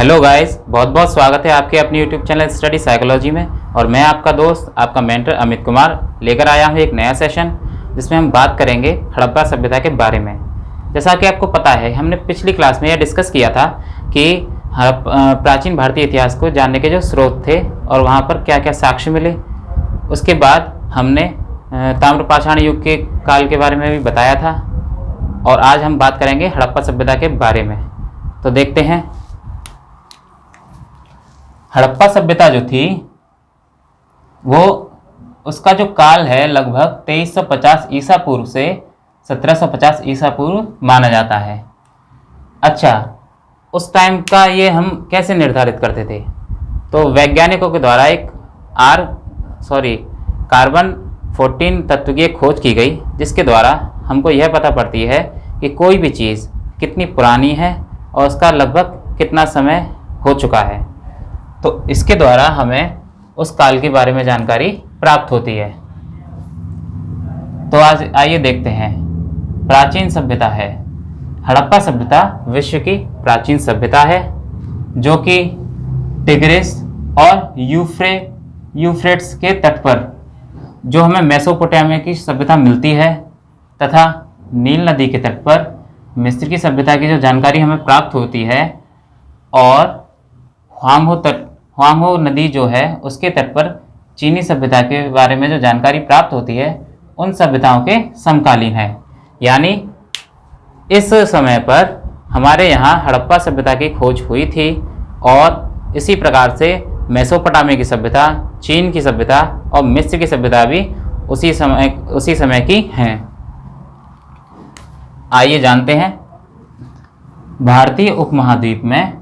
Hello guys, बहुत बहुत स्वागत है आपके अपने यूट्यूब चैनल स्टडी साइकोलॉजी में। और मैं आपका दोस्त, आपका मेंटर अमित कुमार लेकर आया हूँ एक नया सेशन जिसमें हम बात करेंगे हड़प्पा सभ्यता के बारे में। जैसा कि आपको पता है, हमने पिछली क्लास में यह डिस्कस किया था कि प्राचीन भारतीय इतिहास को जानने के जो स्रोत थे और वहाँ पर क्या क्या साक्ष्य मिले। उसके बाद हमने ताम्रपाषाण युग के काल के बारे में भी बताया था और आज हम बात करेंगे हड़प्पा सभ्यता के बारे में। तो देखते हैं। हड़प्पा सभ्यता जो थी वो उसका जो काल है लगभग 2350 ईसा पूर्व से 1750 ईसा पूर्व माना जाता है। अच्छा, उस टाइम का ये हम कैसे निर्धारित करते थे? तो वैज्ञानिकों के द्वारा एक कार्बन 14 तत्व की एक खोज की गई, जिसके द्वारा हमको यह पता पड़ती है कि कोई भी चीज़ कितनी पुरानी है और उसका लगभग कितना समय हो चुका है। तो इसके द्वारा हमें उस काल के बारे में जानकारी प्राप्त होती है। तो आज आइए देखते हैं। प्राचीन सभ्यता है हड़प्पा सभ्यता, विश्व की प्राचीन सभ्यता है जो कि टिग्रिस और यूफ्रेट्स के तट पर जो हमें मेसोपोटामिया की सभ्यता मिलती है तथा नील नदी के तट पर मिस्र की सभ्यता की जो जानकारी हमें प्राप्त होती है और ह्वांगहो नदी जो है उसके तट पर चीनी सभ्यता के बारे में जो जानकारी प्राप्त होती है उन सभ्यताओं के समकालीन है। यानी इस समय पर हमारे यहाँ हड़प्पा सभ्यता की खोज हुई थी और इसी प्रकार से मेसोपोटामिया की सभ्यता, चीन की सभ्यता और मिस्र की सभ्यता भी उसी समय की हैं। आइए जानते हैं। भारतीय उपमहाद्वीप में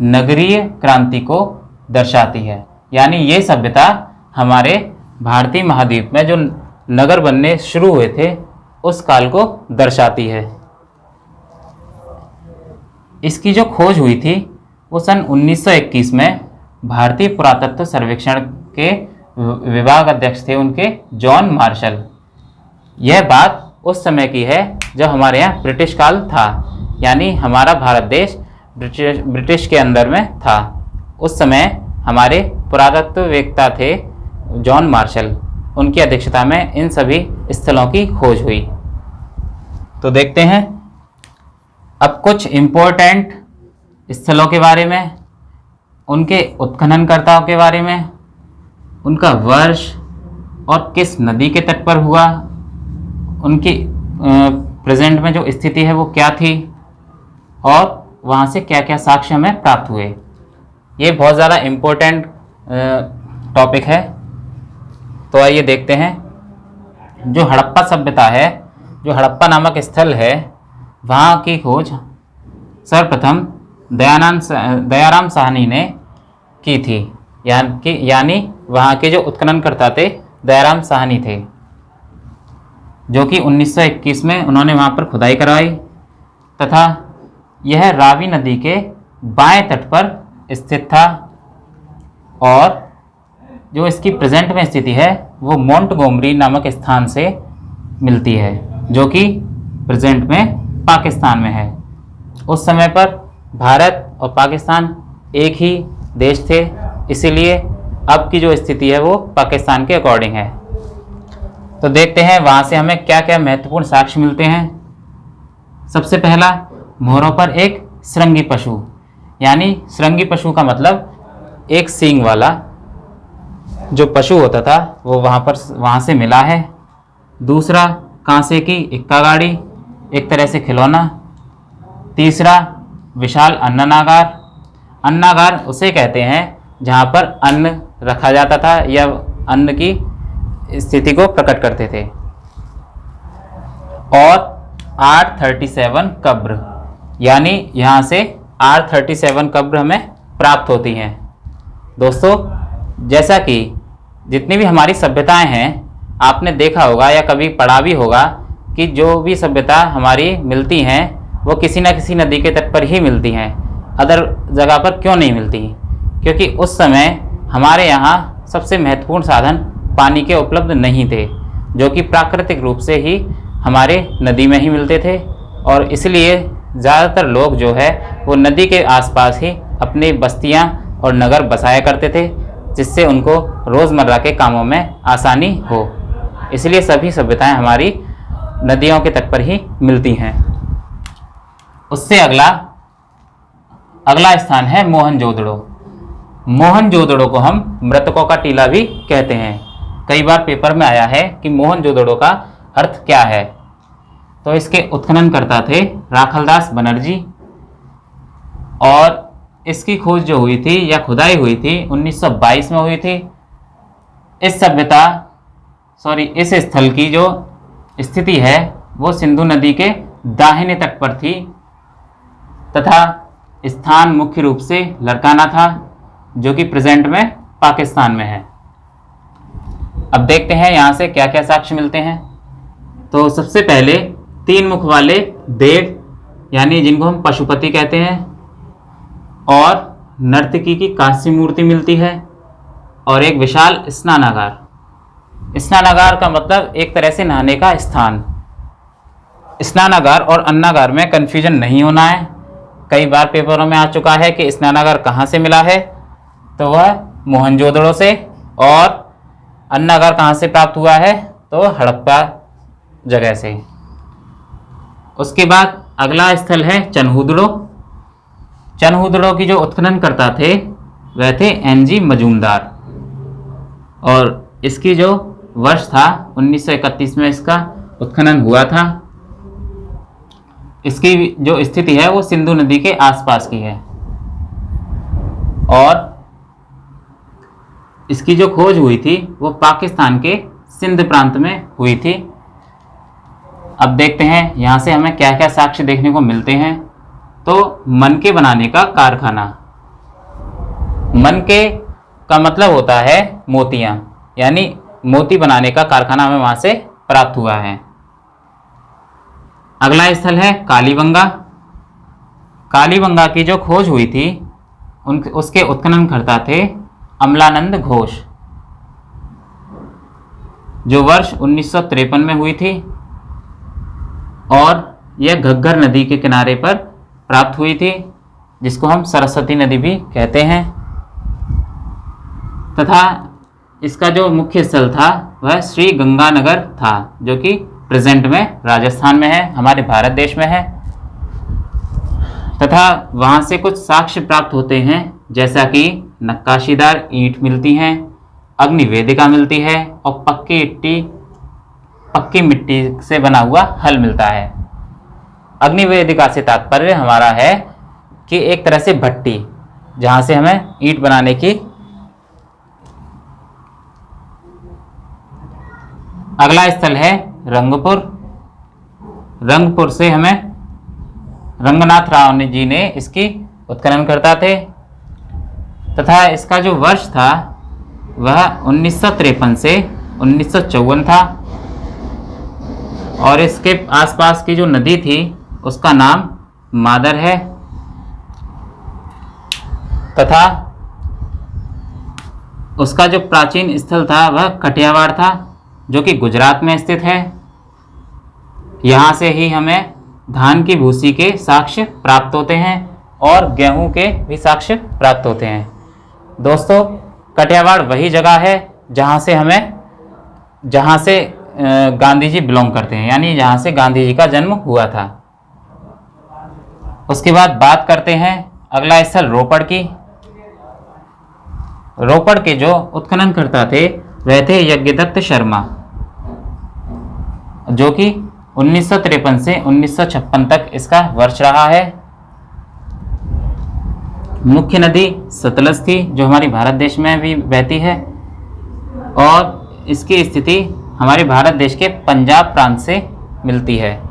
नगरीय क्रांति को दर्शाती है। यानी ये सभ्यता हमारे भारतीय महाद्वीप में जो नगर बनने शुरू हुए थे उस काल को दर्शाती है। इसकी जो खोज हुई थी वो सन 1921 में भारतीय पुरातत्व सर्वेक्षण के विभाग अध्यक्ष थे उनके जॉन मार्शल। यह बात उस समय की है जब हमारे यहाँ ब्रिटिश काल था, यानी हमारा भारत देश ब्रिटिश के अंदर में था। उस समय हमारे पुरातत्ववेत्ता थे जॉन मार्शल, उनकी अध्यक्षता में इन सभी स्थलों की खोज हुई। तो देखते हैं अब कुछ इम्पोर्टेंट स्थलों के बारे में, उनके उत्खननकर्ताओं के बारे में, उनका वर्ष और किस नदी के तट पर हुआ, उनकी प्रेजेंट में जो स्थिति है वो क्या थी और वहाँ से क्या क्या साक्ष्य हमें प्राप्त हुए। ये बहुत ज़्यादा इम्पोर्टेंट टॉपिक है। तो आइए देखते हैं। जो हड़प्पा सभ्यता है, जो हड़प्पा नामक स्थल है, वहाँ की खोज सर्वप्रथम दयाराम साहनी ने की थी। यानी वहाँ के जो उत्खननकर्ता थे दयाराम साहनी थे, जो कि 1921 में उन्होंने वहाँ पर खुदाई करवाई तथा यह रावी नदी के बाएं तट पर स्थित था। और जो इसकी प्रेजेंट में स्थिति है वो मोंटगोमरी नामक स्थान से मिलती है, जो कि प्रेजेंट में पाकिस्तान में है। उस समय पर भारत और पाकिस्तान एक ही देश थे, इसीलिए अब की जो स्थिति है वो पाकिस्तान के अकॉर्डिंग है। तो देखते हैं वहाँ से हमें क्या क्या महत्वपूर्ण साक्ष्य मिलते हैं। सबसे पहला, मोहरों पर एक श्रृंगी पशु, यानी श्रृंगी पशु का मतलब एक सींग वाला जो पशु होता था वो वहाँ से मिला है। दूसरा, कांसे की इक्का गाड़ी, एक तरह से खिलौना। तीसरा, विशाल अन्नागार। अन्नागार उसे कहते हैं जहाँ पर अन्न रखा जाता था या अन्न की स्थिति को प्रकट करते थे। और R37 कब्र, यानी यहाँ से R37 कब्र हमें प्राप्त होती हैं। दोस्तों, जैसा कि जितनी भी हमारी सभ्यताएं हैं, आपने देखा होगा या कभी पढ़ा भी होगा कि जो भी सभ्यता हमारी मिलती हैं वो किसी न किसी नदी के तट पर ही मिलती हैं। अदर जगह पर क्यों नहीं मिलती? क्योंकि उस समय हमारे यहाँ सबसे महत्वपूर्ण साधन पानी के उपलब्ध नहीं थे, जो कि प्राकृतिक रूप से ही हमारे नदी में ही मिलते थे। और इसलिए ज़्यादातर लोग जो है वो नदी के आसपास ही अपनी बस्तियां और नगर बसाया करते थे, जिससे उनको रोज़मर्रा के कामों में आसानी हो। इसलिए सभी सभ्यताएं हमारी नदियों के तट पर ही मिलती हैं। उससे अगला स्थान है मोहनजोदड़ो। मोहनजोदड़ो को हम मृतकों का टीला भी कहते हैं। कई बार पेपर में आया है कि मोहनजोदड़ो का अर्थ क्या है। तो इसके उत्खननकर्ता थे राखलदास बनर्जी, और इसकी खोज जो हुई थी या खुदाई हुई थी 1922 में हुई थी। इस स्थल की जो स्थिति है वो सिंधु नदी के दाहिने तट पर थी तथा स्थान मुख्य रूप से लड़काना था, जो कि प्रेजेंट में पाकिस्तान में है। अब देखते हैं यहाँ से क्या क्या साक्ष्य मिलते हैं। तो सबसे पहले 3 मुख वाले देव, यानी जिनको हम पशुपति कहते हैं, और नर्तकी की कांस्य मूर्ति मिलती है, और एक विशाल स्नानागार। स्नानागार का मतलब एक तरह से नहाने का स्थान। स्नानागार और अन्नागार में कन्फ्यूजन नहीं होना है। कई बार पेपरों में आ चुका है कि स्नानागार कहाँ से मिला है, तो वह मोहनजोदड़ो से, और अन्नागार कहाँ से प्राप्त हुआ है, तो हड़प्पा जगह से। उसके बाद अगला स्थल है चनहुदड़ो। चनहुदड़ो की जो उत्खनन करता थे वह थे NG मजूमदार, और इसकी जो वर्ष था 1931 में इसका उत्खनन हुआ था। इसकी जो स्थिति है वो सिंधु नदी के आसपास की है, और इसकी जो खोज हुई थी वो पाकिस्तान के सिंध प्रांत में हुई थी। अब देखते हैं यहाँ से हमें क्या क्या साक्ष्य देखने को मिलते हैं। तो मनके बनाने का कारखाना। मनके का मतलब होता है मोतियाँ, यानी मोती बनाने का कारखाना हमें वहाँ से प्राप्त हुआ है। अगला स्थल है कालीबंगा। कालीबंगा की जो खोज हुई थी उसके उत्खननकर्ता थे अमलानंद घोष, जो वर्ष 1953 में हुई थी, और यह घग्गर नदी के किनारे पर प्राप्त हुई थी, जिसको हम सरस्वती नदी भी कहते हैं। तथा इसका जो मुख्य स्थल था वह श्री गंगानगर था, जो कि प्रेजेंट में राजस्थान में है, हमारे भारत देश में है। तथा वहाँ से कुछ साक्ष्य प्राप्त होते हैं, जैसा कि नक्काशीदार ईंट मिलती हैं, अग्निवेदिका मिलती है, और पक्की मिट्टी से बना हुआ हल मिलता है। अग्निवेदिका से तात्पर्य हमारा है कि एक तरह से भट्टी, जहाँ से हमें ईंट बनाने की। अगला स्थल है रंगपुर। रंगपुर से हमें रंगनाथ राव जी ने इसकी उत्खनन करता थे, तथा इसका जो वर्ष था वह 1953 से 1954 था, और इसके आसपास की जो नदी थी उसका नाम मादर है, तथा उसका जो प्राचीन स्थल था वह कटियावाड़ था, जो कि गुजरात में स्थित है। यहाँ से ही हमें धान की भूसी के साक्ष्य प्राप्त होते हैं, और गेहूं के भी साक्ष्य प्राप्त होते हैं। दोस्तों, कटियावाड़ वही जगह है जहाँ से गांधी जी बिलोंग करते हैं, यानी जहाँ से गांधी जी का जन्म हुआ था। उसके बाद बात करते हैं अगला स्थल रोपड़ की। रोपड़ के जो उत्खनन करता थे वह थे यज्ञदत्त शर्मा, जो कि 1953 से 1956 तक इसका वर्ष रहा है। मुख्य नदी सतलज थी, जो हमारी भारत देश में भी बहती है, और इसकी स्थिति हमारे भारत देश के पंजाब प्रांत से मिलती है।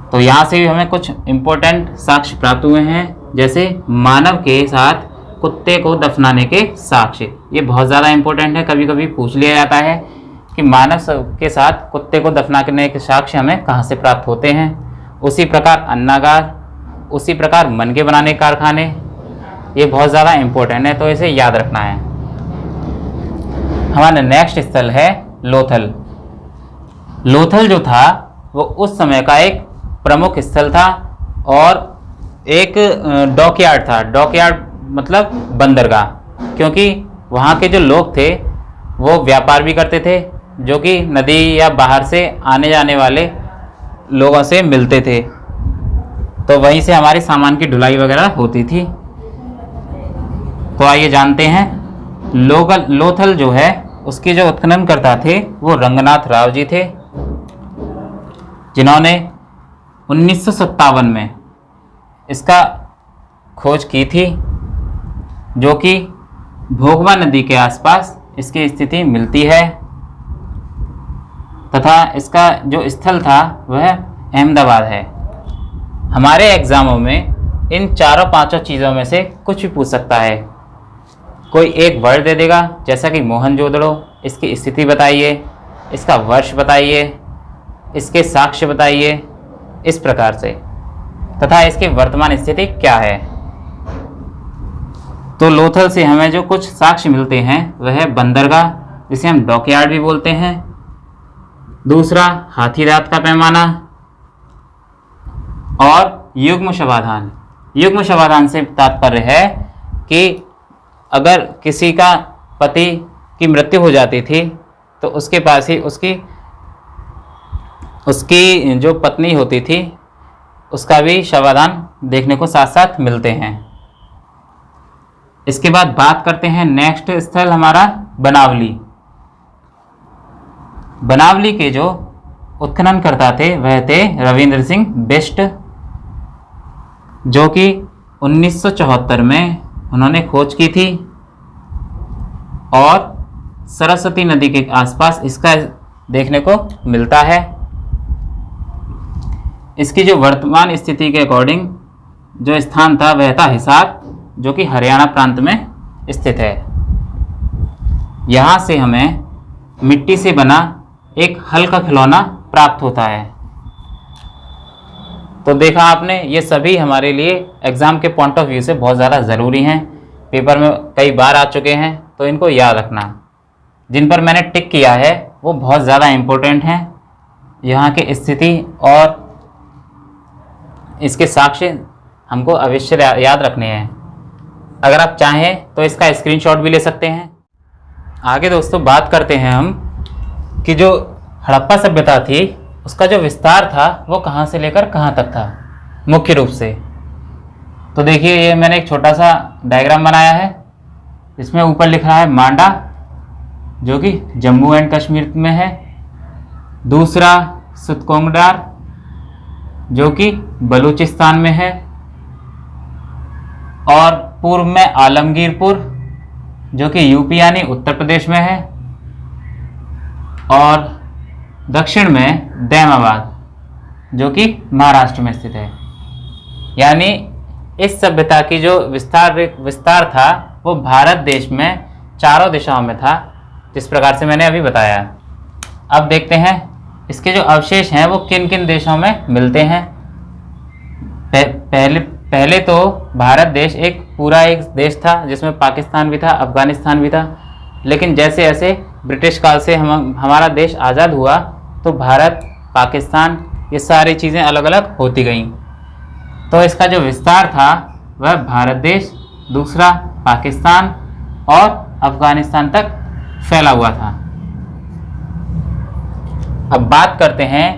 तो यहाँ से भी हमें कुछ इम्पोर्टेंट साक्ष्य प्राप्त हुए हैं, जैसे मानव के साथ कुत्ते को दफनाने के साक्ष्य। ये बहुत ज़्यादा इम्पोर्टेंट है, कभी कभी पूछ लिया जाता है कि मानव के साथ कुत्ते को दफनाने के साक्ष्य हमें कहाँ से प्राप्त होते हैं। उसी प्रकार अन्नागार, उसी प्रकार मनके बनाने के कारखाने, ये बहुत ज़्यादा इम्पोर्टेंट है, तो इसे याद रखना है। हमारा नेक्स्ट स्थल है लोथल। लोथल जो था वो उस समय का एक प्रमुख स्थल था, और एक डॉकयार्ड था। डॉकयार्ड मतलब बंदरगाह, क्योंकि वहाँ के जो लोग थे वो व्यापार भी करते थे, जो कि नदी या बाहर से आने जाने वाले लोगों से मिलते थे, तो वहीं से हमारे सामान की ढुलाई वगैरह होती थी। तो आइए जानते हैं। लोथल जो है उसके जो उत्खननकर्ता थे वो रंगनाथ राव जी थे, जिन्होंने 1957 में इसका खोज की थी, जो कि भोगवा नदी के आसपास इसकी स्थिति मिलती है, तथा इसका जो स्थल था वह अहमदाबाद है। हमारे एग्जामों में इन चारों पांचों चीज़ों में से कुछ भी पूछ सकता है। कोई एक वर्ड दे देगा, जैसा कि मोहनजोदड़ो, इसकी स्थिति बताइए, इसका वर्ष बताइए, इसके साक्ष्य बताइए, इस प्रकार से, तथा इसकी वर्तमान स्थिति क्या है। तो लोथल से हमें जो कुछ साक्ष्य मिलते हैं वह है बंदरगाह, जिसे हम डॉकयार्ड भी बोलते हैं। दूसरा, हाथी दांत का पैमाना, और युग्म शवाधान। युग्म शवाधान से तात्पर्य है कि अगर किसी का पति की मृत्यु हो जाती थी तो उसके पास ही उसकी जो पत्नी होती थी उसका भी शवाधान देखने को साथ साथ मिलते हैं। इसके बाद बात करते हैं नेक्स्ट स्थल हमारा बनावली। बनावली के जो उत्खननकर्ता थे वह थे रविंद्र सिंह बिष्ट, जो कि 1974 में उन्होंने खोज की थी, और सरस्वती नदी के आसपास इसका देखने को मिलता है। इसकी जो वर्तमान स्थिति के अकॉर्डिंग जो स्थान था वह था हिसार, जो कि हरियाणा प्रांत में स्थित है। यहाँ से हमें मिट्टी से बना एक हल्का खिलौना प्राप्त होता है। तो देखा आपने, ये सभी हमारे लिए एग्ज़ाम के पॉइंट ऑफ व्यू से बहुत ज़्यादा ज़रूरी हैं, पेपर में कई बार आ चुके हैं, तो इनको याद रखना। जिन पर मैंने टिक किया है वो बहुत ज़्यादा इम्पोर्टेंट हैं। यहाँ की स्थिति और इसके साक्ष्य हमको अवश्य याद रखने हैं। अगर आप चाहें तो इसका स्क्रीनशॉट भी ले सकते हैं। आगे दोस्तों बात करते हैं हम कि जो हड़प्पा सभ्यता थी उसका जो विस्तार था वो कहाँ से लेकर कहाँ तक था मुख्य रूप से। तो देखिए, ये मैंने एक छोटा सा डायग्राम बनाया है, इसमें ऊपर लिख रहा है मांडा, जो कि जम्मू एंड कश्मीर में है। दूसरा सुतकोंगडार, जो कि बलूचिस्तान में है, और पूर्व में आलमगीरपुर, जो कि यूपी यानी उत्तर प्रदेश में है, और दक्षिण में दैमाबाद, जो कि महाराष्ट्र में स्थित है। यानी इस सभ्यता की जो विस्तार था वो भारत देश में चारों दिशाओं में था, जिस प्रकार से मैंने अभी बताया। अब देखते हैं इसके जो अवशेष हैं वो किन किन देशों में मिलते हैं। पहले तो भारत देश एक देश था जिसमें पाकिस्तान भी था, अफगानिस्तान भी था, लेकिन जैसे जैसे ब्रिटिश काल से हमारा देश आज़ाद हुआ तो भारत, पाकिस्तान, ये सारी चीज़ें अलग अलग होती गईं। तो इसका जो विस्तार था वह भारत देश, दूसरा पाकिस्तान और अफगानिस्तान तक फैला हुआ था। अब बात करते हैं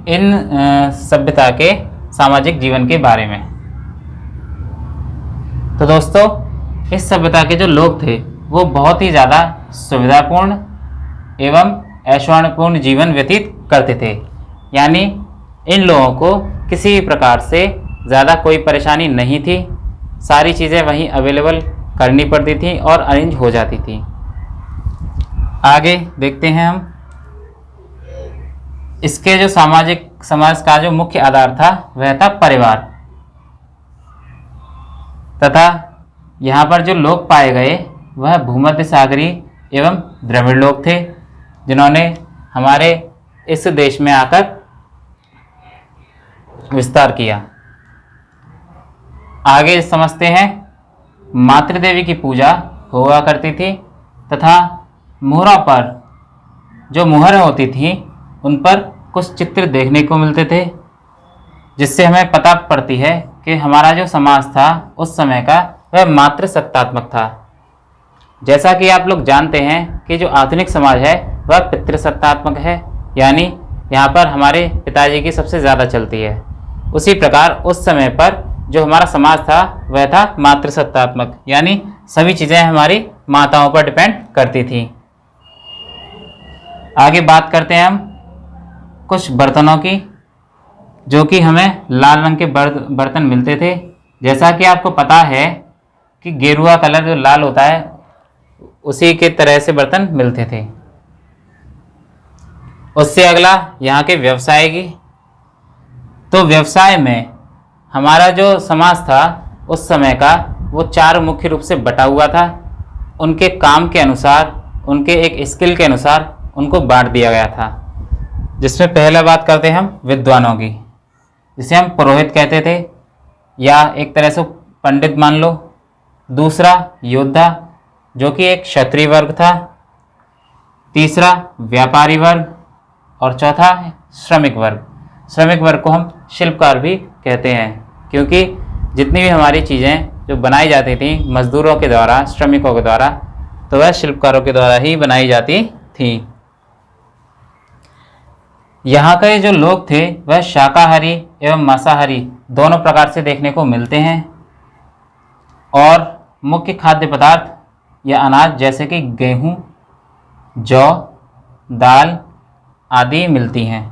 इन सभ्यता के सामाजिक जीवन के बारे में। तो दोस्तों, इस सभ्यता के जो लोग थे वो बहुत ही ज़्यादा सुविधापूर्ण एवं ऐश्वर्यपूर्ण जीवन व्यतीत करते थे। यानी इन लोगों को किसी भी प्रकार से ज़्यादा कोई परेशानी नहीं थी, सारी चीज़ें वहीं अवेलेबल करनी पड़ती थी और अरेंज हो जाती थी। आगे देखते हैं हम इसके जो समाज का जो मुख्य आधार था वह था परिवार, तथा यहाँ पर जो लोग पाए गए वह भूमध्य सागरीय एवं द्रविड़ लोग थे, जिन्होंने हमारे इस देश में आकर विस्तार किया। आगे समझते हैं, मातृदेवी की पूजा हुआ करती थी, तथा मोहरों पर जो मुहरें होती थी उन पर कुछ चित्र देखने को मिलते थे, जिससे हमें पता पड़ती है कि हमारा जो समाज था उस समय का वह मातृसत्तात्मक था। जैसा कि आप लोग जानते हैं कि जो आधुनिक समाज है वह पितृसत्तात्मक है, यानी यहाँ पर हमारे पिताजी की सबसे ज़्यादा चलती है। उसी प्रकार उस समय पर जो हमारा समाज था वह था मातृसत्तात्मक, यानी सभी चीज़ें हमारी माताओं पर डिपेंड करती थी। आगे बात करते हैं हम कुछ बर्तनों की, जो कि हमें लाल रंग के बर्तन मिलते थे। जैसा कि आपको पता है कि गेरुआ कलर जो लाल होता है उसी के तरह से बर्तन मिलते थे। उससे अगला यहाँ के व्यवसाय की, तो व्यवसाय में हमारा जो समाज था उस समय का वो 4 मुख्य रूप से बटा हुआ था। उनके काम के अनुसार, उनके एक स्किल के अनुसार उनको बांट दिया गया था। जिसमें पहला बात करते हैं हम विद्वानों की, जिसे हम पुरोहित कहते थे या एक तरह से पंडित मान लो। दूसरा योद्धा, जो कि एक क्षत्रिय वर्ग था। तीसरा व्यापारी वर्ग, और चौथा श्रमिक वर्ग। श्रमिक वर्ग को हम शिल्पकार भी कहते हैं, क्योंकि जितनी भी हमारी चीज़ें जो बनाई जाती थी मजदूरों के द्वारा, श्रमिकों के द्वारा, तो वह शिल्पकारों के द्वारा ही बनाई जाती थी। यहाँ के जो लोग थे वह शाकाहारी एवं मांसाहारी दोनों प्रकार से देखने को मिलते हैं, और मुख्य खाद्य पदार्थ या अनाज जैसे कि गेहूँ, जौ, दाल आदि मिलती हैं।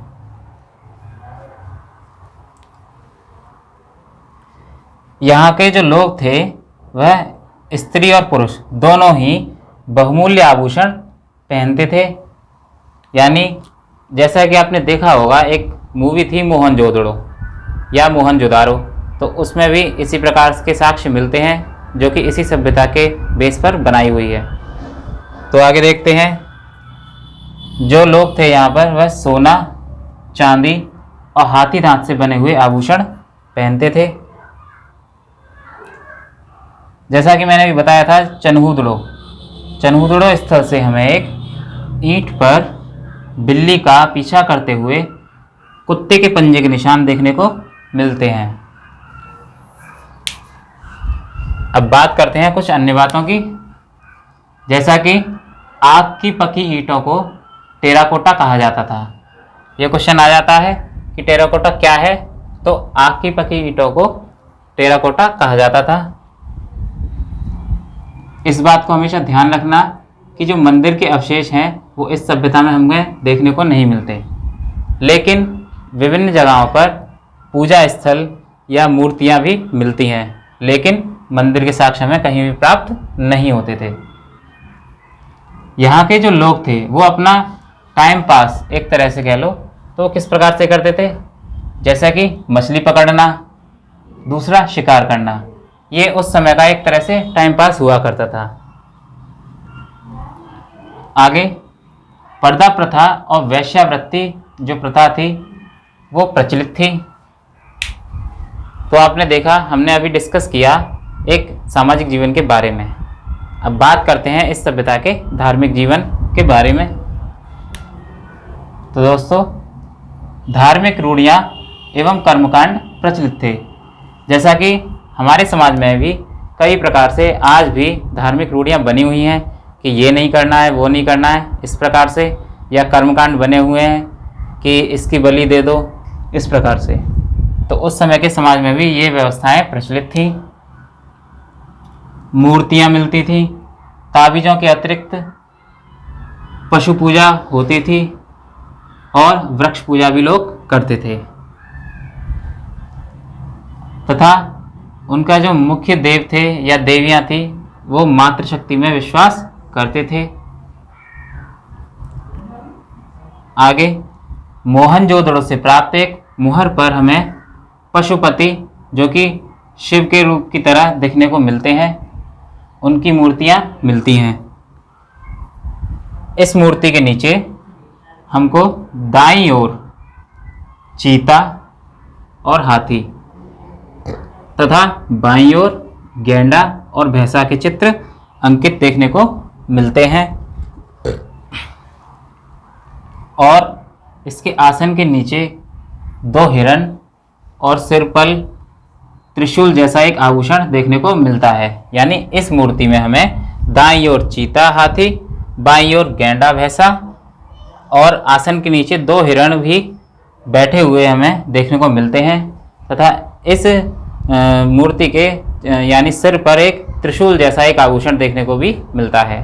यहाँ के जो लोग थे वह स्त्री और पुरुष दोनों ही बहुमूल्य आभूषण पहनते थे। यानी जैसा कि आपने देखा होगा, एक मूवी थी मोहनजोदड़ो या मोहनजोदारो, तो उसमें भी इसी प्रकार के साक्ष्य मिलते हैं जो कि इसी सभ्यता के बेस पर बनाई हुई है। तो आगे देखते हैं, जो लोग थे यहाँ पर वह सोना, चांदी और हाथी दांत से बने हुए आभूषण पहनते थे। जैसा कि मैंने भी बताया था, चन्हूदड़ो स्थल से हमें एक ईंट पर बिल्ली का पीछा करते हुए कुत्ते के पंजे के निशान देखने को मिलते हैं। अब बात करते हैं कुछ अन्य बातों की, जैसा कि आग की पकी ईंटों को टेराकोटा कहा जाता था। यह क्वेश्चन आ जाता है कि टेराकोटा क्या है, तो आग की पकी ईंटों को टेराकोटा कहा जाता था। इस बात को हमेशा ध्यान रखना कि जो मंदिर के अवशेष हैं वो इस सभ्यता में हमें देखने को नहीं मिलते, लेकिन विभिन्न जगहों पर पूजा स्थल या मूर्तियां भी मिलती हैं, लेकिन मंदिर के साक्ष्य हमें कहीं भी प्राप्त नहीं होते थे। यहाँ के जो लोग थे वो अपना टाइम पास एक तरह से कह लो तो किस प्रकार से करते थे, जैसा कि मछली पकड़ना, दूसरा शिकार करना। ये उस समय का एक तरह से टाइम पास हुआ करता था। आगे पर्दा प्रथा और वेश्यावृत्ति जो प्रथा थी वो प्रचलित थी। तो आपने देखा, हमने अभी डिस्कस किया एक सामाजिक जीवन के बारे में। अब बात करते हैं इस सभ्यता के धार्मिक जीवन के बारे में। तो दोस्तों, धार्मिक रूढ़ियाँ एवं कर्मकांड प्रचलित थे। जैसा कि हमारे समाज में भी कई प्रकार से आज भी धार्मिक रूढ़ियाँ बनी हुई हैं कि ये नहीं करना है, वो नहीं करना है, इस प्रकार से, या कर्मकांड बने हुए हैं कि इसकी बलि दे दो, इस प्रकार से। तो उस समय के समाज में भी ये व्यवस्थाएं प्रचलित थी। मूर्तियाँ मिलती थी, ताबीज़ों के अतिरिक्त पशु पूजा होती थी और वृक्ष पूजा भी लोग करते थे, तथा उनका जो मुख्य देव थे या देवियां थी वो मातृशक्ति में विश्वास करते थे। आगे मोहनजोदड़ो से प्राप्त एक मुहर पर हमें पशुपति, जो कि शिव के रूप की तरह दिखने को मिलते हैं, उनकी मूर्तियां मिलती हैं। इस मूर्ति के नीचे हमको दाईं ओर चीता और हाथी तथा बाईं ओर गैंडा और भैंसा के चित्र अंकित देखने को मिलते हैं, और इसके आसन के नीचे 2 हिरण और सिर पर त्रिशूल जैसा एक आभूषण देखने को मिलता है। यानी इस मूर्ति में हमें दाईं ओर चीता हाथी, बाईं ओर गैंडा भैंसा और आसन के नीचे 2 हिरण भी बैठे हुए हमें देखने को मिलते हैं तथा इस मूर्ति के यानी सिर पर एक त्रिशूल जैसा एक आभूषण देखने को भी मिलता है।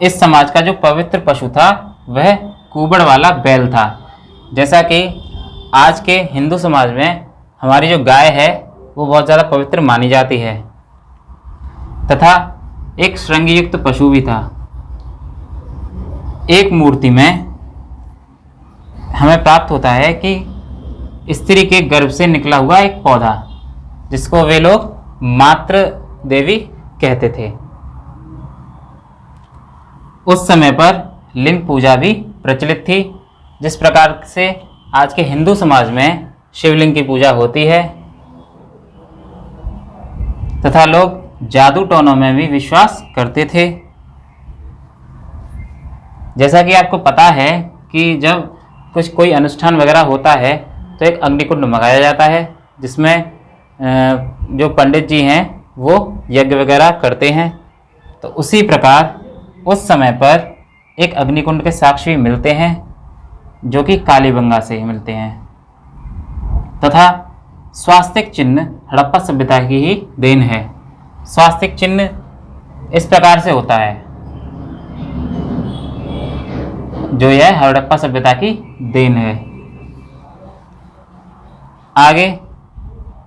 इस समाज का जो पवित्र पशु था वह कुबड़ वाला बैल था। जैसा कि आज के हिंदू समाज में हमारी जो गाय है वो बहुत ज़्यादा पवित्र मानी जाती है तथा एक श्रृंगयुक्त पशु भी था। एक मूर्ति में हमें प्राप्त होता है कि स्त्री के गर्भ से निकला हुआ एक पौधा जिसको वे लोग मातृ देवी कहते थे। उस समय पर लिंग पूजा भी प्रचलित थी। जिस प्रकार से आज के हिंदू समाज में शिवलिंग की पूजा होती है तथा लोग जादू टोनों में भी विश्वास करते थे। जैसा कि आपको पता है कि जब कोई अनुष्ठान वगैरह होता है तो एक अग्निकुंड मंगाया जाता है जिसमें जो पंडित जी हैं वो यज्ञ वगैरह करते हैं। तो उसी प्रकार उस समय पर एक अग्निकुंड के साक्ष्य मिलते हैं जो कि कालीबंगा से मिलते हैं तथा स्वास्तिक चिन्ह हड़प्पा सभ्यता की ही देन है। स्वास्तिक चिन्ह इस प्रकार से होता है जो यह हड़प्पा सभ्यता की देन है। आगे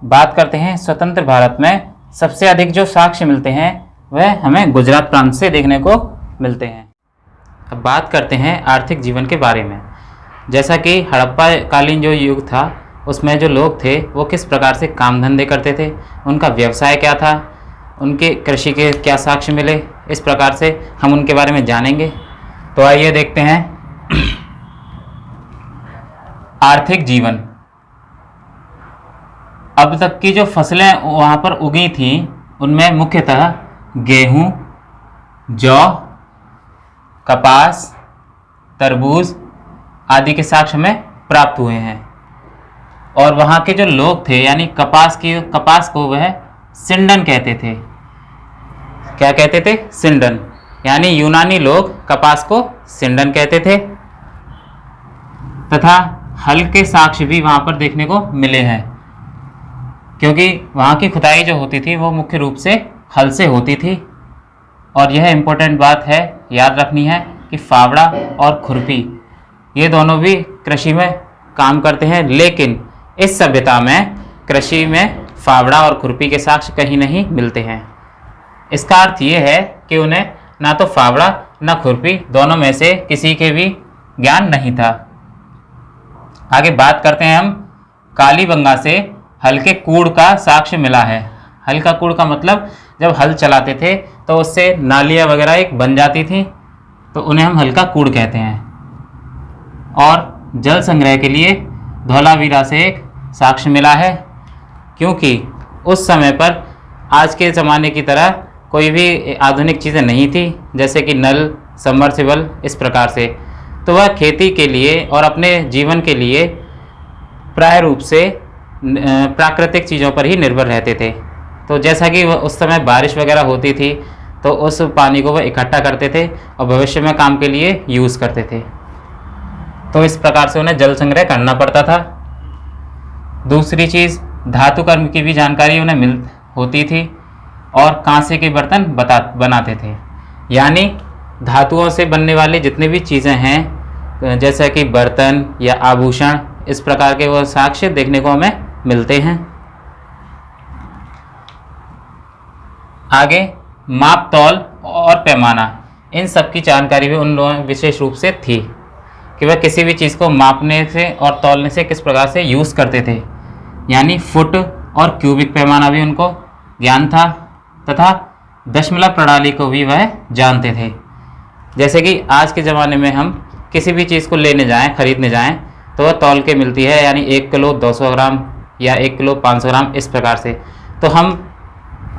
बात करते हैं स्वतंत्र भारत में सबसे अधिक जो साक्ष्य मिलते हैं वह हमें गुजरात प्रांत से देखने को मिलते हैं। अब बात करते हैं आर्थिक जीवन के बारे में। जैसा कि हड़प्पा कालीन जो युग था उसमें जो लोग थे वो किस प्रकार से काम धंधे करते थे, उनका व्यवसाय क्या था, उनके कृषि के क्या साक्ष्य मिले, इस प्रकार से हम उनके बारे में जानेंगे। तो आइए देखते हैं आर्थिक जीवन। अब तक की जो फसलें वहाँ पर उगी थी उनमें मुख्यतः गेहूँ, जौ, कपास, तरबूज आदि के साक्ष्य हमें प्राप्त हुए हैं। और वहाँ के जो लोग थे यानी कपास को वह सिंडन कहते थे। क्या कहते थे? सिंडन। यानी यूनानी लोग कपास को सिंडन कहते थे तथा हल के साक्ष्य भी वहाँ पर देखने को मिले हैं क्योंकि वहाँ की खुदाई जो होती थी वो मुख्य रूप से हल से होती थी। और यह इम्पोर्टेंट बात है, याद रखनी है कि फावड़ा और खुरपी ये दोनों भी कृषि में काम करते हैं, लेकिन इस सभ्यता में कृषि में फावड़ा और खुरपी के साक्ष्य कहीं नहीं मिलते हैं। इसका अर्थ ये है कि उन्हें ना तो फावड़ा ना खुरपी दोनों में से किसी के भी ज्ञान नहीं था। आगे बात करते हैं हम कालीबंगा से हल के कूड़ का साक्ष्य मिला है। हल का कूड़ का मतलब जब हल चलाते थे तो उससे नालियाँ वगैरह एक बन जाती थी तो उन्हें हम हल का कूड़ कहते हैं। और जल संग्रह के लिए धौलावीरा से एक साक्ष्य मिला है क्योंकि उस समय पर आज के ज़माने की तरह कोई भी आधुनिक चीज़ें नहीं थी जैसे कि नल, सबमर्सिबल, इस प्रकार से। तो वह खेती के लिए और अपने जीवन के लिए प्राय रूप से प्राकृतिक चीज़ों पर ही निर्भर रहते थे। तो जैसा कि वह उस समय बारिश वगैरह होती थी तो उस पानी को वह इकट्ठा करते थे और भविष्य में काम के लिए यूज़ करते थे। तो इस प्रकार से उन्हें जल संग्रह करना पड़ता था। दूसरी चीज़, धातु कर्म की भी जानकारी उन्हें होती थी और कांसे के बर्तन बनाते थे। यानी धातुओं से बनने वाले जितने भी चीज़ें हैं जैसे कि बर्तन या आभूषण, इस प्रकार के वो साक्ष्य देखने को हमें मिलते हैं। आगे माप, तौल और पैमाना, इन सब की जानकारी भी उन लोगों विशेष रूप से थी कि वह किसी भी चीज़ को मापने से और तौलने से किस प्रकार से यूज़ करते थे। यानी फुट और क्यूबिक पैमाना भी उनको ज्ञान था तथा दशमलव प्रणाली को भी वह जानते थे। जैसे कि आज के ज़माने में हम किसी भी चीज़ को लेने जाएं, खरीदने जाएं तो वह तौल के मिलती है, यानी 1 किलो 200 ग्राम या 1 किलो 500 ग्राम, इस प्रकार से। तो हम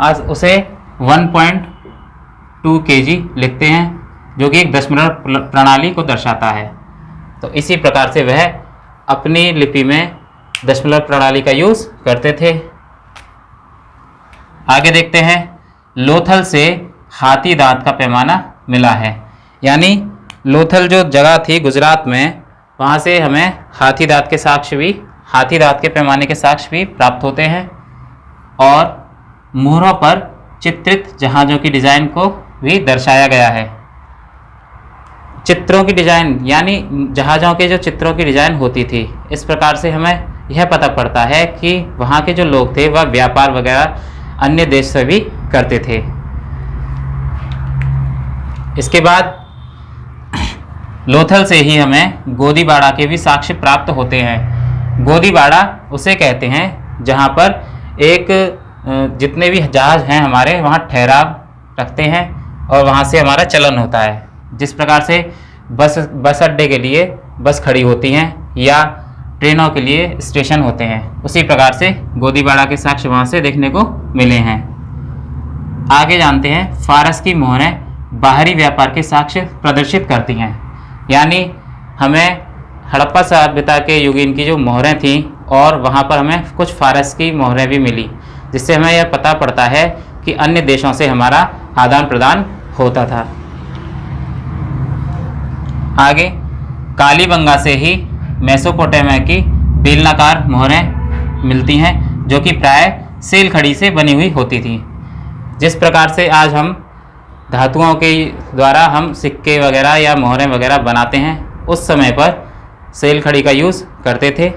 आज उसे 1.2 kg लिखते हैं जो कि एक दशमलव प्रणाली को दर्शाता है। तो इसी प्रकार से वह अपनी लिपि में दशमलव प्रणाली का यूज़ करते थे। आगे देखते हैं, लोथल से हाथी दांत का पैमाना मिला है। यानी लोथल जो जगह थी गुजरात में, वहाँ से हमें हाथी दांत के पैमाने के साक्ष्य भी प्राप्त होते हैं। और मोहरों पर चित्रित जहाज़ों की डिज़ाइन को भी दर्शाया गया है। चित्रों की डिज़ाइन यानी जहाज़ों के जो चित्रों की डिज़ाइन होती थी, इस प्रकार से हमें यह पता पड़ता है कि वहाँ के जो लोग थे वह व्यापार वगैरह अन्य देश से भी करते थे। इसके बाद लोथल से ही हमें गोदीबाड़ा के भी साक्ष्य प्राप्त होते हैं। गोदीबाड़ा उसे कहते हैं जहाँ पर एक जितने भी जहाज़ हैं हमारे वहाँ ठहराव रखते हैं और वहाँ से हमारा चलन होता है। जिस प्रकार से बस अड्डे के लिए बस खड़ी होती हैं या ट्रेनों के लिए स्टेशन होते हैं, उसी प्रकार से गोदीबाड़ा के साक्ष्य वहाँ से देखने को मिले हैं। आगे जानते हैं, फारस की मोहरें बाहरी व्यापार के साक्ष्य प्रदर्शित करती हैं। यानी हमें हड़प्पा सभ्यता के युगीन की जो मोहरें थीं और वहाँ पर हमें कुछ फारस की मोहरें भी मिली, जिससे हमें यह पता पड़ता है कि अन्य देशों से हमारा आदान प्रदान होता था। आगे कालीबंगा से ही मेसोपोटामिया की बेलनाकार मोहरें मिलती हैं, जो कि प्राय सेल खड़ी से बनी हुई होती थी। जिस प्रकार से आज हम धातुओं के द्वारा हम सिक्के वगैरह या मोहरें वगैरह बनाते हैं, उस समय पर सेल खड़ी का यूज़ करते थे,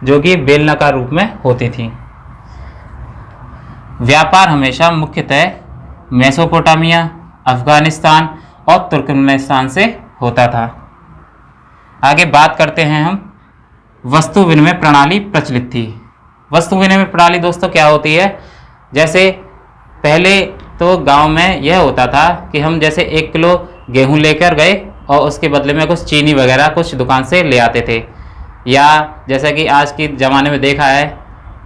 जो कि बेलनाकार रूप में होती थी। व्यापार हमेशा मुख्यतः मेसोपोटामिया, अफ़गानिस्तान और तुर्कमेनिस्तान से होता था। आगे बात करते हैं हम, वस्तु विनिमय प्रणाली प्रचलित थी। वस्तु विनिमय प्रणाली दोस्तों क्या होती है? जैसे पहले तो गांव में यह होता था कि हम जैसे 1 किलो गेहूं लेकर गए और उसके बदले में कुछ चीनी वगैरह कुछ दुकान से ले आते थे, या जैसा कि आज के ज़माने में देखा है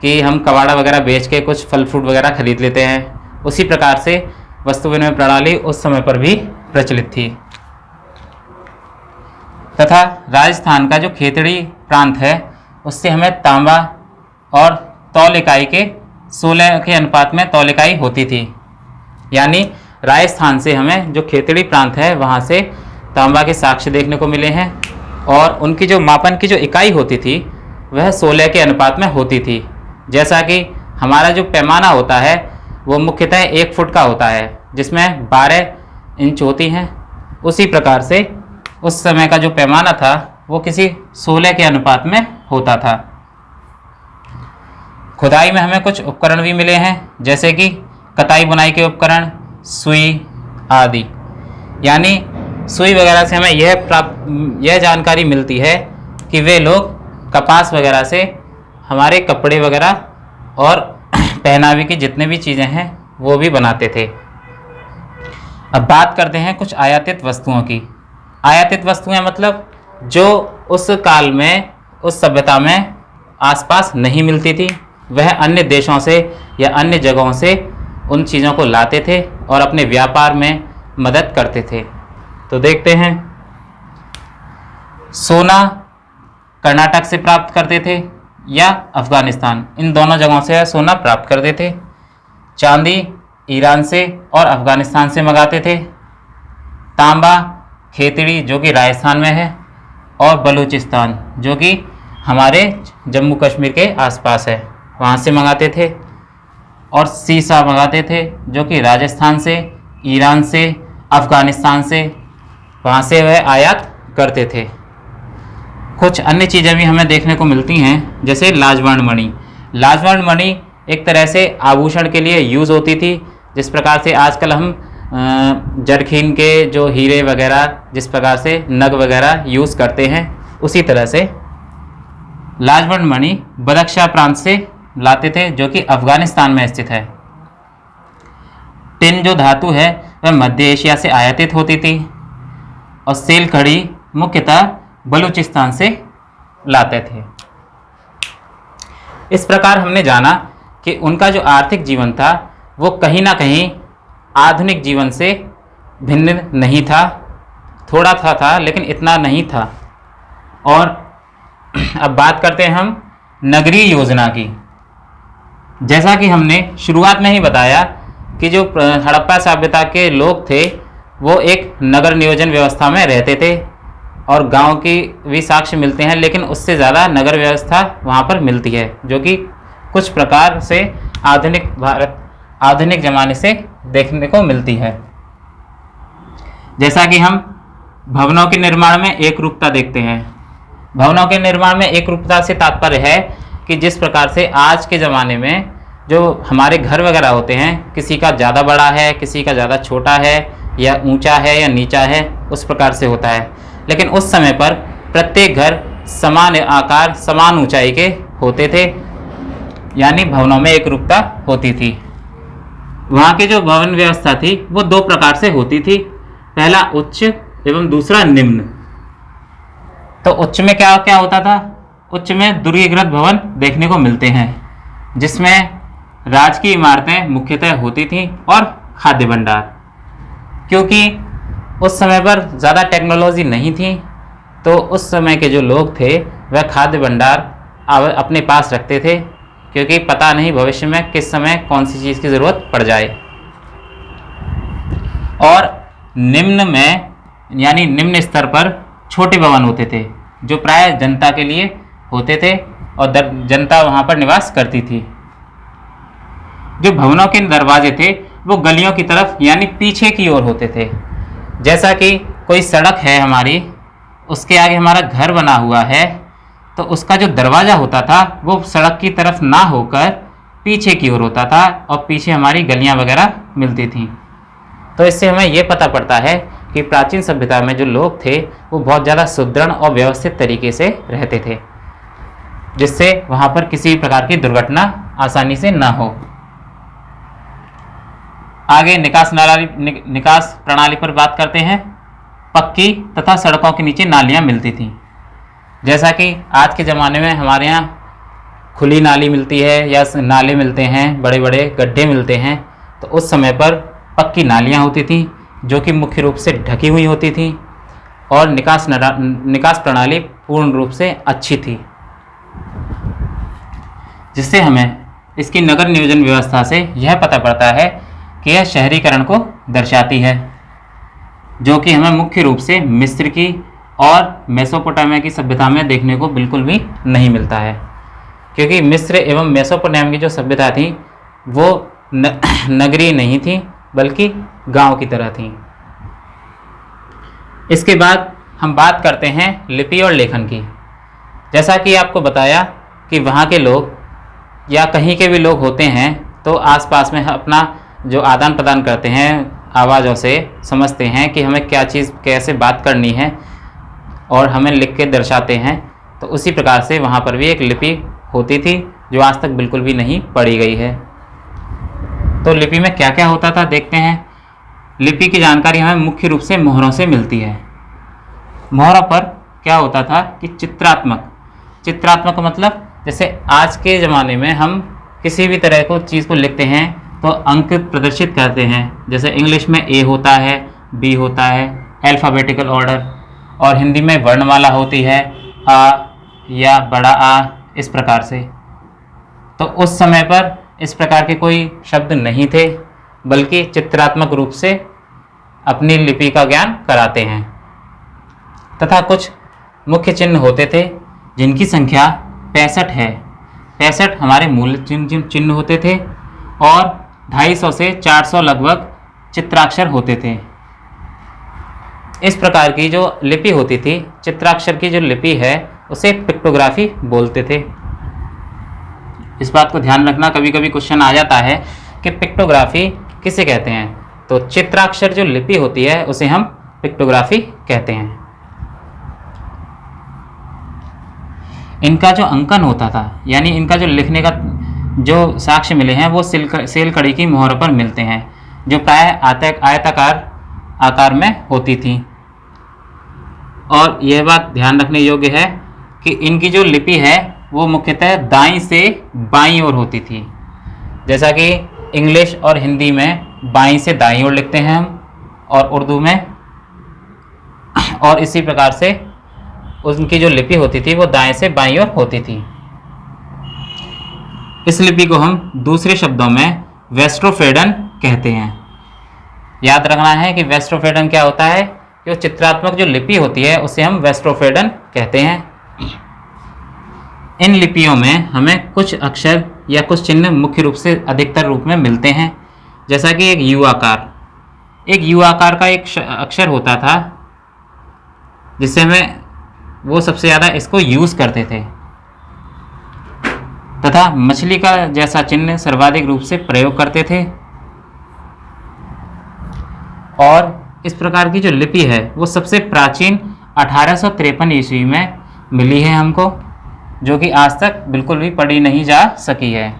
कि हम कबाड़ा वगैरह बेच के कुछ फल फ्रूट वगैरह खरीद लेते हैं। उसी प्रकार से वस्तु विनिमय प्रणाली उस समय पर भी प्रचलित थी। तथा राजस्थान का जो खेतड़ी प्रांत है, उससे हमें तांबा और तौल इकाई के 16 के अनुपात में तौल इकाई होती थी। यानी राजस्थान से हमें जो खेतड़ी प्रांत है वहाँ से तांबा के साक्ष्य देखने को मिले हैं, और उनकी जो मापन की जो इकाई होती थी वह 16 के अनुपात में होती थी। जैसा कि हमारा जो पैमाना होता है वो मुख्यतः 1 फुट का होता है, जिसमें 12 इंच होती हैं। उसी प्रकार से उस समय का जो पैमाना था वो किसी 16 के अनुपात में होता था। खुदाई में हमें कुछ उपकरण भी मिले हैं, जैसे कि कताई बुनाई के उपकरण, सुई आदि। यानी सुई वगैरह से हमें यह जानकारी मिलती है कि वे लोग कपास वगैरह से हमारे कपड़े वगैरह और पहनावे की जितने भी चीज़ें हैं वो भी बनाते थे। अब बात करते हैं कुछ आयातित वस्तुओं की। आयातित वस्तुएं मतलब जो उस काल में उस सभ्यता में आसपास नहीं मिलती थी, वह अन्य देशों से या अन्य जगहों से उन चीज़ों को लाते थे और अपने व्यापार में मदद करते थे। तो देखते हैं, सोना कर्नाटक से प्राप्त करते थे या अफ़गानिस्तान, इन दोनों जगहों से सोना प्राप्त करते थे। चांदी ईरान से और अफ़गानिस्तान से मंगाते थे। तांबा खेतड़ी जो कि राजस्थान में है, और बलूचिस्तान जो कि हमारे जम्मू कश्मीर के आसपास है, वहाँ से मंगाते थे। और सीसा मंगाते थे जो कि राजस्थान से, ईरान से, अफ़गानिस्तान से, वहाँ से वह आयात करते थे। कुछ अन्य चीज़ें भी हमें देखने को मिलती हैं, जैसे लाजवर्ण मणि। लाजवर्ण मणि एक तरह से आभूषण के लिए यूज़ होती थी। जिस प्रकार से आजकल हम जरखीन के जो हीरे वगैरह जिस प्रकार से नग वगैरह यूज़ करते हैं, उसी तरह से लाजवर्ण मणि बदख्शा प्रांत से लाते थे, जो कि अफ़गानिस्तान में स्थित है। टिन जो धातु है वह मध्य एशिया से आयातित होती थी, और सेल कड़ी मुख्यतः बलूचिस्तान से लाते थे। इस प्रकार हमने जाना कि उनका जो आर्थिक जीवन था वो कहीं ना कहीं आधुनिक जीवन से भिन्न नहीं था। थोड़ा था लेकिन इतना नहीं था। और अब बात करते हैं हम नगरीय योजना की। जैसा कि हमने शुरुआत में ही बताया कि जो हड़प्पा सभ्यता के लोग थे वो एक नगर नियोजन व्यवस्था में रहते थे और गांव की भी साक्ष्य मिलते हैं, लेकिन उससे ज़्यादा नगर व्यवस्था वहाँ पर मिलती है, जो कि कुछ प्रकार से आधुनिक ज़माने से देखने को मिलती है। जैसा कि हम भवनों के निर्माण में एक रूपता देखते हैं। भवनों के निर्माण में एक रूपता से तात्पर्य है कि जिस प्रकार से आज के ज़माने में जो हमारे घर वगैरह होते हैं, किसी का ज़्यादा बड़ा है, किसी का ज़्यादा छोटा है, या ऊंचा है या नीचा है, उस प्रकार से होता है। लेकिन उस समय पर प्रत्येक घर समान आकार समान ऊंचाई के होते थे, यानी भवनों में एक रूपता होती थी। वहाँ की जो भवन व्यवस्था थी वो दो प्रकार से होती थी, पहला उच्च एवं दूसरा निम्न। तो उच्च में क्या क्या होता था? उच्च में दुर्गीकृत भवन देखने को मिलते हैं, जिसमें राजकीय इमारतें मुख्यतः होती थीं और खाद्य भंडार। क्योंकि उस समय पर ज़्यादा टेक्नोलॉजी नहीं थी, तो उस समय के जो लोग थे वह खाद्य भंडार अपने पास रखते थे, क्योंकि पता नहीं भविष्य में किस समय कौन सी चीज़ की ज़रूरत पड़ जाए। और निम्न में यानी निम्न स्तर पर छोटे भवन होते थे, जो प्राय जनता के लिए होते थे और जनता वहाँ पर निवास करती थी। जो भवनों के दरवाजे थे वो गलियों की तरफ यानी पीछे की ओर होते थे। जैसा कि कोई सड़क है हमारी, उसके आगे हमारा घर बना हुआ है, तो उसका जो दरवाज़ा होता था वो सड़क की तरफ ना होकर पीछे की ओर होता था और पीछे हमारी गलियां वगैरह मिलती थीं। तो इससे हमें ये पता पड़ता है कि प्राचीन सभ्यता में जो लोग थे वो बहुत ज़्यादा सुदृढ़ और व्यवस्थित तरीके से रहते थे, जिससे वहाँ पर किसी प्रकार की दुर्घटना आसानी से ना हो। आगे निकास प्रणाली पर बात करते हैं। पक्की तथा सड़कों के नीचे नालियाँ मिलती थीं। जैसा कि आज के ज़माने में हमारे यहाँ खुली नाली मिलती है या नाले मिलते हैं, बड़े बड़े गड्ढे मिलते हैं, तो उस समय पर पक्की नालियाँ होती थीं जो कि मुख्य रूप से ढकी हुई होती थीं और निकास प्रणाली पूर्ण रूप से अच्छी थी, जिससे हमें इसकी नगर नियोजन व्यवस्था से यह पता पड़ता है कि यह शहरीकरण को दर्शाती है, जो कि हमें मुख्य रूप से मिस्र की और मेसोपोटामिया की सभ्यता में देखने को बिल्कुल भी नहीं मिलता है। क्योंकि मिस्र एवं मेसोपोटामिया की जो सभ्यता थी वो नगरीय नहीं थी, बल्कि गांव की तरह थी। इसके बाद हम बात करते हैं लिपि और लेखन की। जैसा कि आपको बताया कि वहाँ के लोग या कहीं के भी लोग होते हैं तो आसपास में अपना जो आदान प्रदान करते हैं, आवाज़ों से समझते हैं कि हमें क्या चीज़ कैसे बात करनी है और हमें लिख के दर्शाते हैं। तो उसी प्रकार से वहाँ पर भी एक लिपि होती थी जो आज तक बिल्कुल भी नहीं पढ़ी गई है। तो लिपि में क्या क्या होता था देखते हैं। लिपि की जानकारी हमें मुख्य रूप से मोहरों से मिलती है। मोहरों पर क्या होता था कि चित्रात्मक मतलब जैसे आज के ज़माने में हम किसी भी तरह को चीज़ को लिखते हैं तो अंक प्रदर्शित करते हैं। जैसे इंग्लिश में ए होता है, बी होता है, अल्फ़ाबेटिकल ऑर्डर, और हिंदी में वर्णमाला होती है आ या बड़ा आ, इस प्रकार से। तो उस समय पर इस प्रकार के कोई शब्द नहीं थे, बल्कि चित्रात्मक रूप से अपनी लिपि का ज्ञान कराते हैं। तथा कुछ मुख्य चिन्ह होते थे जिनकी संख्या 65 है। 65 हमारे मूल चिन्ह होते थे और 250 से 400 लगभग चित्राक्षर होते थे। इस प्रकार की जो लिपि होती थी, चित्राक्षर की जो लिपि है उसे पिक्टोग्राफी बोलते थे। इस बात को ध्यान रखना, कभी कभी क्वेश्चन आ जाता है कि पिक्टोग्राफी किसे कहते हैं। तो चित्राक्षर जो लिपि होती है उसे हम पिक्टोग्राफी कहते हैं। इनका जो अंकन होता था, यानी इनका जो लिखने का जो साक्ष्य मिले हैं वो सेल कड़ी की मोहरों पर मिलते हैं, जो प्राय आयताकार आकार में होती थी। और यह बात ध्यान रखने योग्य है कि इनकी जो लिपि है वो मुख्यतः दाईं से बाईं ओर होती थी। जैसा कि इंग्लिश और हिंदी में बाईं से दाईं ओर लिखते हैं हम, और उर्दू में, और इसी प्रकार से उनकी जो लिपि होती थी वो दाएं से बाईं ओर होती थी। इस लिपि को हम दूसरे शब्दों में वेस्ट्रोफेडन कहते हैं। याद रखना है कि वेस्ट्रोफेडन क्या होता है, कि चित्रात्मक जो लिपि होती है उसे हम वेस्ट्रोफेडन कहते हैं। इन लिपियों में हमें कुछ अक्षर या कुछ चिन्ह मुख्य रूप से अधिकतर रूप में मिलते हैं, जैसा कि एक यू आकार। एक यू आकार का एक अक्षर होता था जिससे हमें वो सबसे ज़्यादा इसको यूज़ करते थे, तथा मछली का जैसा चिन्ह सर्वाधिक रूप से प्रयोग करते थे। और इस प्रकार की जो लिपि है वो सबसे प्राचीन 1853 ईस्वी में मिली है हमको, जो कि आज तक बिल्कुल भी पढ़ी नहीं जा सकी है।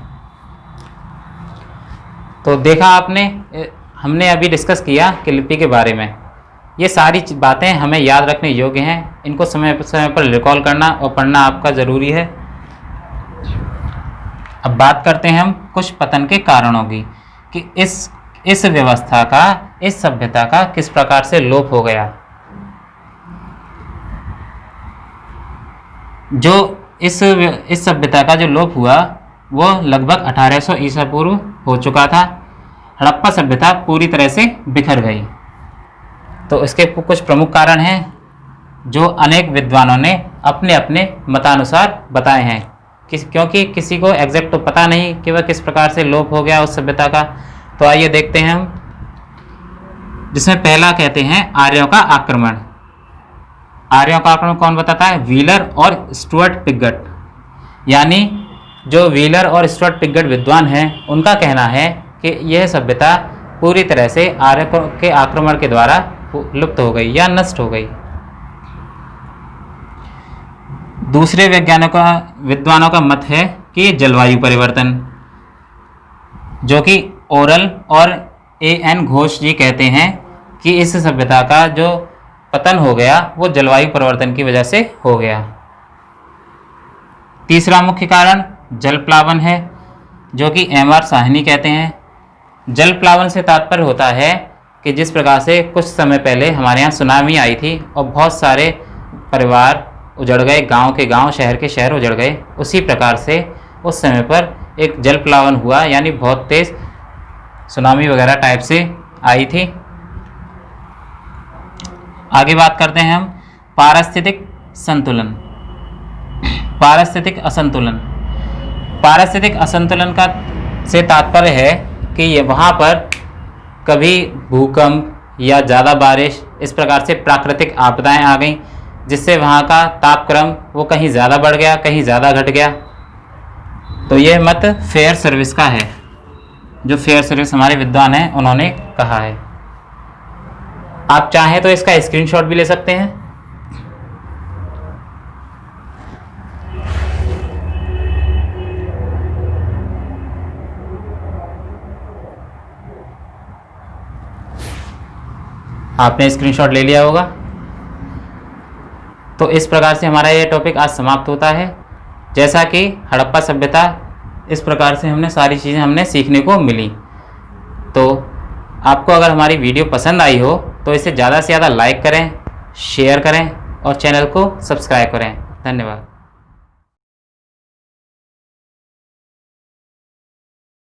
तो देखा आपने, हमने अभी डिस्कस किया कि लिपि के बारे में। ये सारी बातें हमें याद रखने योग्य हैं, इनको समय पर रिकॉल करना और पढ़ना आपका ज़रूरी है। अब बात करते हैं हम कुछ पतन के कारणों की, कि इस व्यवस्था का, इस सभ्यता का किस प्रकार से लोप हो गया। जो इस सभ्यता का जो लोप हुआ वो लगभग 1800 ईसा पूर्व हो चुका था। हड़प्पा सभ्यता पूरी तरह से बिखर गई। तो इसके कुछ प्रमुख कारण हैं जो अनेक विद्वानों ने अपने अपने मतानुसार बताए हैं, क्योंकि किसी को एग्जैक्ट तो पता नहीं कि वह किस प्रकार से लोप हो गया उस सभ्यता का। तो आइए देखते हैं हम, जिसमें पहला कहते हैं आर्यों का आक्रमण। आर्यों का आक्रमण कौन बताता है? व्हीलर और स्टुअर्ट पिगट। यानी जो व्हीलर और स्टुअर्ट पिगट विद्वान हैं उनका कहना है कि यह सभ्यता पूरी तरह से आर्यों के आक्रमण के द्वारा लुप्त हो गई या नष्ट हो गई। दूसरे विद्वानों का मत है कि जलवायु परिवर्तन, जो कि ओरल और A.N. घोष जी कहते हैं कि इस सभ्यता का जो पतन हो गया वो जलवायु परिवर्तन की वजह से हो गया। तीसरा मुख्य कारण जल प्लावन है, जो कि M.R. साहनी कहते हैं। जल प्लावन से तात्पर्य होता है कि जिस प्रकार से कुछ समय पहले हमारे यहाँ सुनामी आई थी और बहुत सारे परिवार उजड़ गए, गांव के गांव, शहर के शहर उजड़ गए, उसी प्रकार से उस समय पर एक जल प्लावन हुआ, यानी बहुत तेज़ सुनामी वगैरह टाइप से आई थी। आगे बात करते हैं हम पारिस्थितिक संतुलन, पारिस्थितिक असंतुलन। पारिस्थितिक असंतुलन का से तात्पर्य है कि ये वहाँ पर कभी भूकंप या ज़्यादा बारिश, इस प्रकार से प्राकृतिक आपदाएं आ गईं, जिससे वहाँ का तापक्रम वो कहीं ज़्यादा बढ़ गया, कहीं ज़्यादा घट गया। तो यह मत फेयर सर्विस का है, जो फेयर सर्विस हमारे विद्वान हैं उन्होंने कहा है। आप चाहें तो इसका स्क्रीनशॉट भी ले सकते हैं। आपने स्क्रीनशॉट ले लिया होगा। तो इस प्रकार से हमारा यह टॉपिक आज समाप्त होता है। जैसा कि हड़प्पा सभ्यता, इस प्रकार से हमने सारी चीज़ें हमने सीखने को मिली। तो आपको अगर हमारी वीडियो पसंद आई हो तो इसे ज़्यादा से ज़्यादा लाइक करें, शेयर करें और चैनल को सब्सक्राइब करें। धन्यवाद।